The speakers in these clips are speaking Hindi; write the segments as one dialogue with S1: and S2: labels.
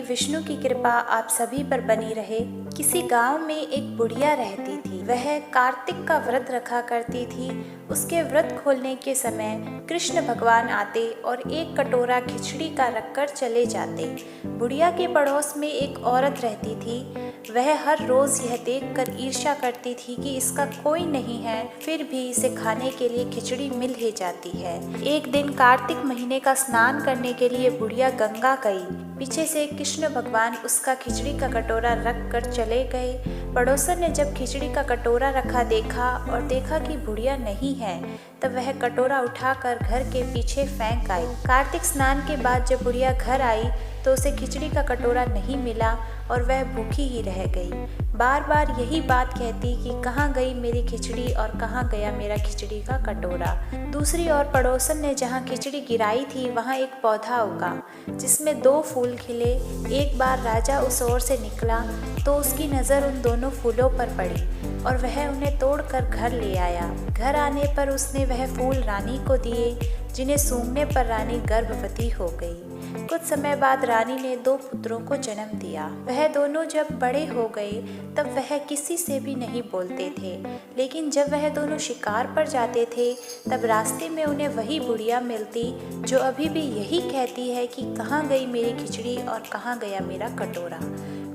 S1: विष्णु की कृपा आप सभी पर बनी रहे। किसी गांव में एक बुढ़िया रहती थी। वह कार्तिक का व्रत रखा करती थी। उसके व्रत खोलने के समय कृष्ण भगवान आते और एक कटोरा खिचड़ी का रखकर चले जाते। बुढ़िया के पड़ोस में एक औरत रहती थी। वह हर रोज यह देखकर ईर्ष्या करती थी कि इसका कोई नहीं है, फिर भी इसे खाने के लिए खिचड़ी मिल ही जाती है। एक दिन कार्तिक महीने का स्नान करने के लिए बुढ़िया गंगा गई। पीछे से कृष्ण भगवान उसका खिचड़ी का कटोरा रख कर चले गए। पड़ोसन ने जब खिचड़ी का कटोरा रखा देखा और देखा कि बुढ़िया नहीं है, तब वह कटोरा उठाकर घर के पीछे फेंक आई। कार्तिक स्नान के बाद जब बुढ़िया घर आई तो उसे खिचड़ी का कटोरा नहीं मिला और वह भूखी ही रह गई। बार बार यही बात कहती कि कहाँ गई मेरी खिचड़ी और कहाँ गया मेरा खिचड़ी का कटोरा। दूसरी ओर पड़ोसन ने जहाँ खिचड़ी गिराई थी वहाँ एक पौधा उगा जिसमें 2 फूल खिले। एक बार राजा उस ओर से निकला तो उसकी नज़र उन दोनों फूलों पर पड़ी और वह उन्हें तोड़कर घर ले आया। घर आने पर उसने वह फूल रानी को दिए, जिन्हें सूंघने पर रानी गर्भवती हो गई। कुछ समय बाद रानी ने 2 पुत्रों को जन्म दिया। वह दोनों जब बड़े हो गए तब वह किसी से भी नहीं बोलते थे, लेकिन जब वह दोनों शिकार पर जाते थे तब रास्ते में उन्हें वही बुढ़िया मिलती जो अभी भी यही कहती है कि कहाँ गई मेरी खिचड़ी और कहाँ गया मेरा कटोरा।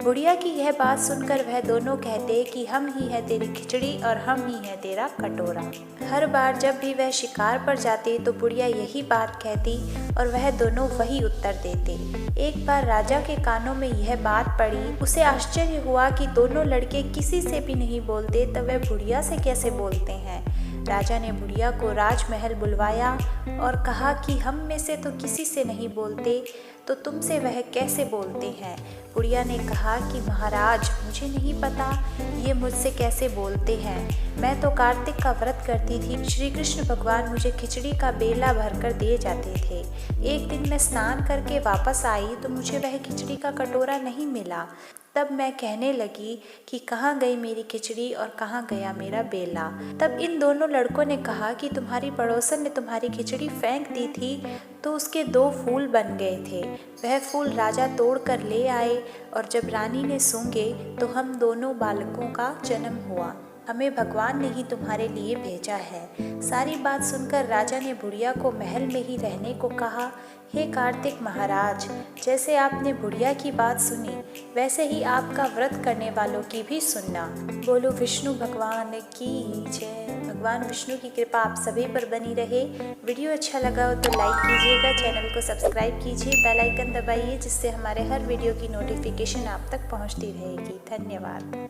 S1: बुढ़िया की यह बात सुनकर वह दोनों कहते कि हम ही है तेरी खिचड़ी और हम ही है तेरा कटोरा। हर बार जब भी वह शिकार पर जाते तो बुढ़िया यही बात कहती और वह दोनों वही उत्तर देते। एक बार राजा के कानों में यह बात पड़ी। उसे आश्चर्य हुआ कि दोनों लड़के किसी से भी नहीं बोलते, तब वह बुढ़िया से कैसे बोलते हैं। राजा ने बुढ़िया को राजमहल बुलवाया और कहा कि हम में से तो किसी से नहीं बोलते, तो तुमसे वह कैसे बोलते हैं। बुढ़िया ने कहा कि महाराज, मुझे नहीं पता ये मुझसे कैसे बोलते हैं। मैं तो कार्तिक का व्रत करती थी। श्री कृष्ण भगवान मुझे खिचड़ी का बेला भरकर दिए जाते थे। एक दिन मैं स्नान करके वापस आई तो मुझे वह खिचड़ी का कटोरा नहीं मिला। तब मैं कहने लगी कि कहाँ गई मेरी खिचड़ी और कहाँ गया मेरा बेला। तब इन दोनों लड़कों ने कहा कि तुम्हारी पड़ोसन ने तुम्हारी खिचड़ी फेंक दी थी तो उसके 2 फूल बन गए थे। वह फूल राजा तोड़ कर ले आए और जब रानी ने सूंघे तो हम दोनों बालकों का जन्म हुआ। हमें भगवान ने ही तुम्हारे लिए भेजा है। सारी बात सुनकर राजा ने बुढ़िया को महल में ही रहने को कहा। हे कार्तिक महाराज, जैसे आपने बुढ़िया की बात सुनी वैसे ही आपका व्रत करने वालों की भी सुनना। बोलो विष्णु भगवान की जय। भगवान विष्णु की कृपा आप सभी पर बनी रहे। वीडियो अच्छा लगा हो तो लाइक कीजिएगा, चैनल को सब्सक्राइब कीजिए, बेल आइकन दबाइए जिससे हमारे हर वीडियो की नोटिफिकेशन आप तक पहुंचती रहेगी। धन्यवाद।